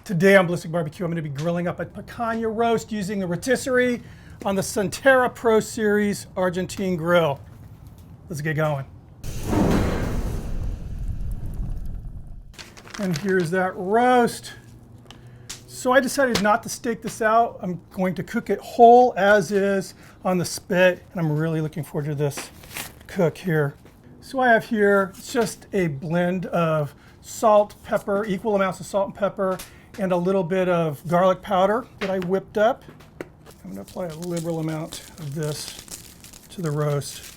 Today on Ballistic BBQ, I'm going to be grilling up a picanha roast using a rotisserie on the Sunterra Pro Series Argentine grill. Let's get going. And here's that roast. So I decided not to stake this out. I'm going to cook it whole as is on the spit, and I'm really looking forward to this cook here. So I have here just a blend of salt, pepper, equal amounts of salt and pepper, and a little bit of garlic powder that I whipped up. I'm going to apply a liberal amount of this to the roast.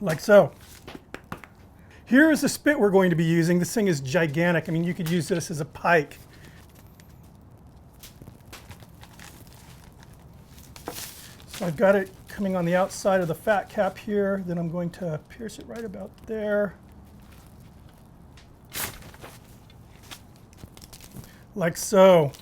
Like so. Here is the spit we're going to be using. This thing is gigantic. I mean, you could use this as a pike. So I've got it coming on the outside of the fat cap here. Then I'm going to pierce it right about there. Like so.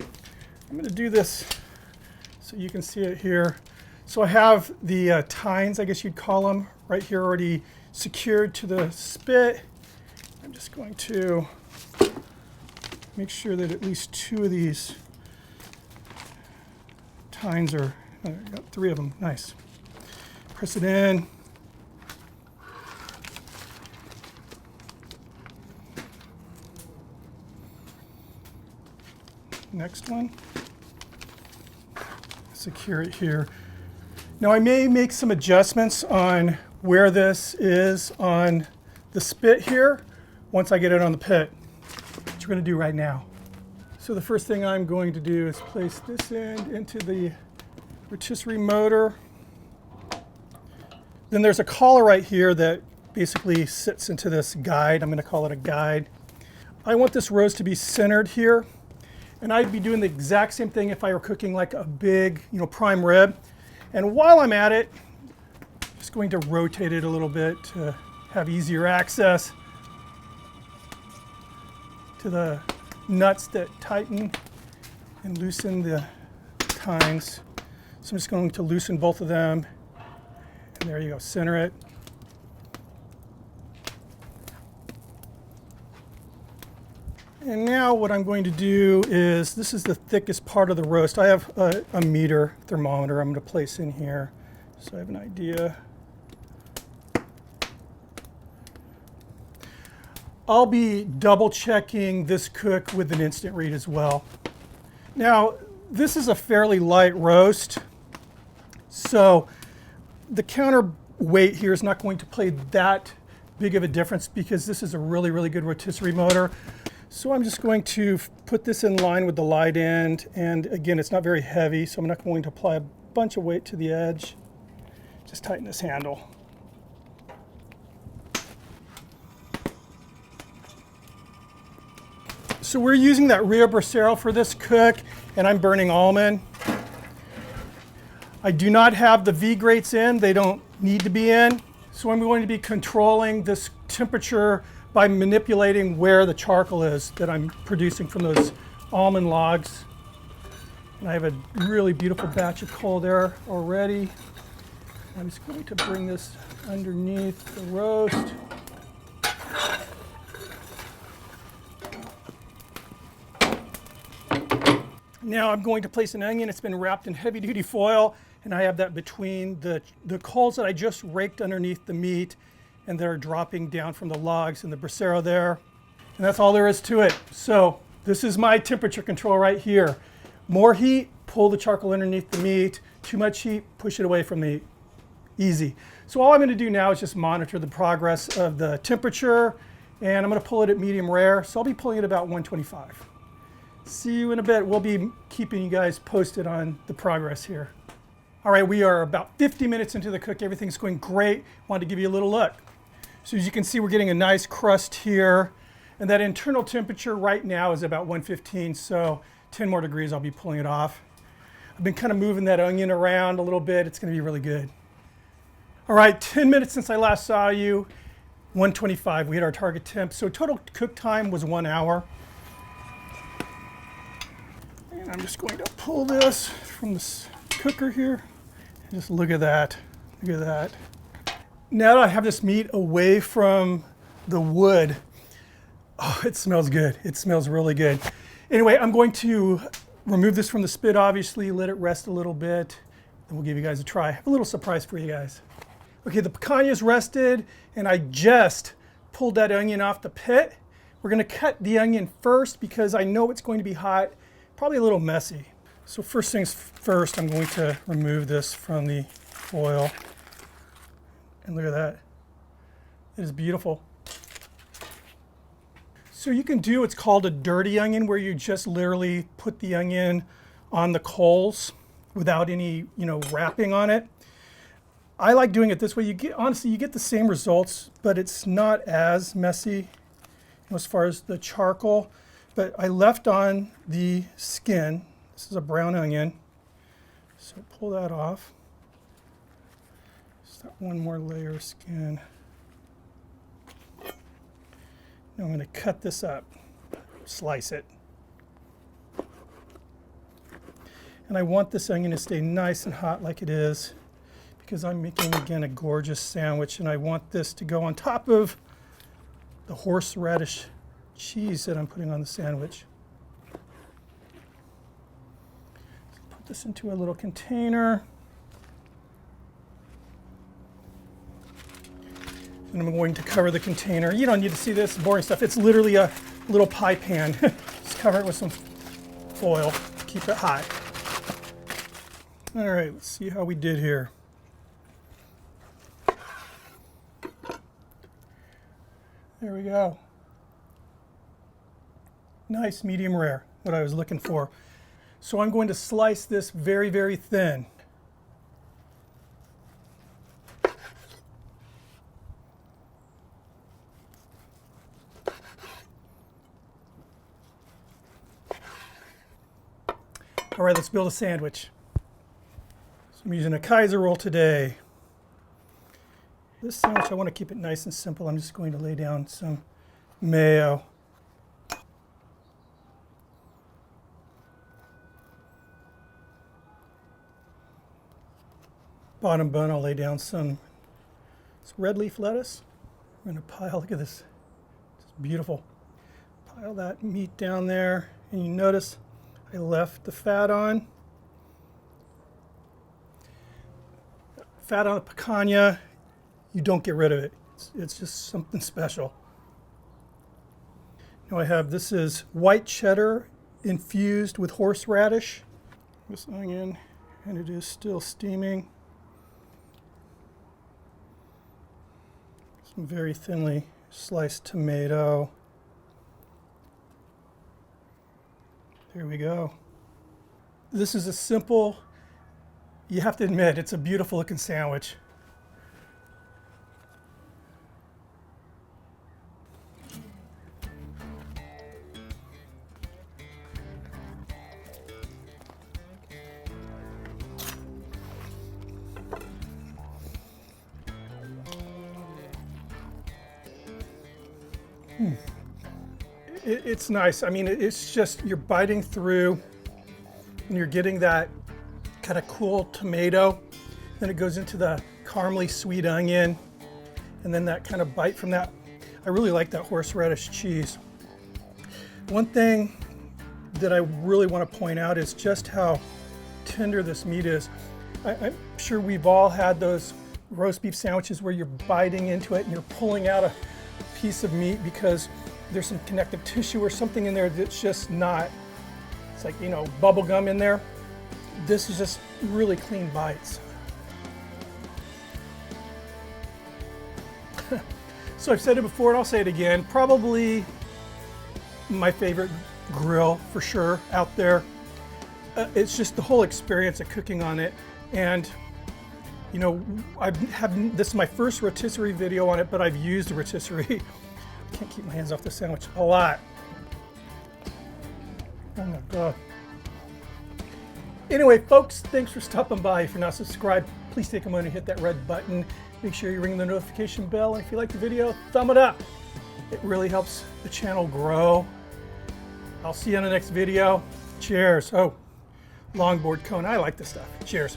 I'm going to do this so you can see it here. So I have the tines, I guess you'd call them, right here already secured to the spit. I'm just going to make sure that at least two of these tines are, I got three of them, nice. Press it in. Next one. Secure it here. Now I may make some adjustments on where this is on the spit here once I get it on the pit, which we're going to do right now. So the first thing I'm going to do is place this end into the rotisserie motor. Then there's a collar right here that basically sits into this guide. I'm going to call it a guide. I want this roast to be centered here, and I'd be doing the exact same thing if I were cooking like a big, prime rib. And while I'm at it, I'm just going to rotate it a little bit to have easier access to the nuts that tighten and loosen the tines. So I'm just going to loosen both of them. And there you go, center it. And now what I'm going to do is, this is the thickest part of the roast. I have a meter thermometer I'm going to place in here so I have an idea. I'll be double checking this cook with an instant read as well. Now, this is a fairly light roast, so the counterweight here is not going to play that big of a difference because this is a really, really good rotisserie motor. So I'm just going to put this in line with the light end, and again, it's not very heavy, so I'm not going to apply a bunch of weight to the edge. Just tighten this handle. So we're using that Rio brasero for this cook, and I'm burning almond. I do not have the V grates in, they don't need to be in. So I'm going to be controlling this temperature by manipulating where the charcoal is that I'm producing from those almond logs. And I have a really beautiful batch of coal there already. I'm just going to bring this underneath the roast. Now I'm going to place an onion. It's been wrapped in heavy duty foil, and I have that between the coals that I just raked underneath the meat, and they're dropping down from the logs in the brasero there. And that's all there is to it. So this is my temperature control right here. More heat, pull the charcoal underneath the meat. Too much heat, push it away from the easy. So all I'm gonna do now is just monitor the progress of the temperature, and I'm gonna pull it at medium rare. So I'll be pulling it about 125. See you in a bit. We'll be keeping you guys posted on the progress here. All right, we are about 50 minutes into the cook. Everything's going great. Wanted to give you a little look. So as you can see, we're getting a nice crust here. And that internal temperature right now is about 115, so 10 more degrees, I'll be pulling it off. I've been kind of moving that onion around a little bit. It's gonna be really good. All right, 10 minutes since I last saw you, 125, we hit our target temp. So total cook time was 1 hour. And I'm just going to pull this from this cooker here. Just look at that. Look at that. Now that I have this meat away from the wood, oh, it smells good. It smells really good. Anyway, I'm going to remove this from the spit, obviously, let it rest a little bit, and we'll give you guys a try. I have a little surprise for you guys. Okay, the picanha is rested, and I just pulled that onion off the pit. We're gonna cut the onion first because I know it's going to be hot, probably a little messy. So first things first, I'm going to remove this from the foil. And look at that. It is beautiful. So you can do what's called a dirty onion, where you just literally put the onion on the coals without any, wrapping on it. I like doing it this way. Honestly, you get the same results, but it's not as messy as far as the charcoal. But I left on the skin. This is a brown onion. So pull that off. Just that one more layer of skin. Now I'm going to cut this up, slice it. And I want this onion to stay nice and hot like it is, because I'm making, again, a gorgeous sandwich, and I want this to go on top of the horseradish cheese that I'm putting on the sandwich. So put this into a little container. And I'm going to cover the container. You don't need to see this boring stuff. It's literally a little pie pan. Just cover it with some foil to keep it hot. All right, let's see how we did here. There we go. Nice medium rare, what I was looking for. So I'm going to slice this very, very thin. All right, let's build a sandwich. So I'm using a kaiser-roll today. This sandwich, I want to keep it nice and simple. I'm just going to lay down some mayo. Bottom bun, I'll lay down some red leaf lettuce. I'm going to pile, look at this, it's beautiful. Pile that meat down there, and you notice I left the fat on. Fat on the picanha, you don't get rid of it. It's just something special. Now I have, this is white cheddar infused with horseradish. This onion, and it is still steaming. Some very thinly sliced tomato. There we go. This is a simple, you have to admit, it's a beautiful looking sandwich. It's nice. I mean, it's just, you're biting through and you're getting that kind of cool tomato. Then it goes into the caramely sweet onion, and then that kind of bite from that. I really like that horseradish cheese. One thing that I really want to point out is just how tender this meat is. I'm sure we've all had those roast beef sandwiches where you're biting into it and you're pulling out a piece of meat because there's some connective tissue or something in there that's just not, it's like, bubble gum in there. This is just really clean bites. So I've said it before and I'll say it again, probably my favorite grill for sure out there. It's just the whole experience of cooking on it. And this is my first rotisserie video on it, but I've used a rotisserie. I can't keep my hands off the sandwich a lot. Oh my God. Anyway, folks, thanks for stopping by. If you're not subscribed, please take a moment and hit that red button. Make sure you ring the notification bell. And if you like the video, thumb it up. It really helps the channel grow. I'll see you in the next video. Cheers. Oh, longboard cone. I like this stuff. Cheers.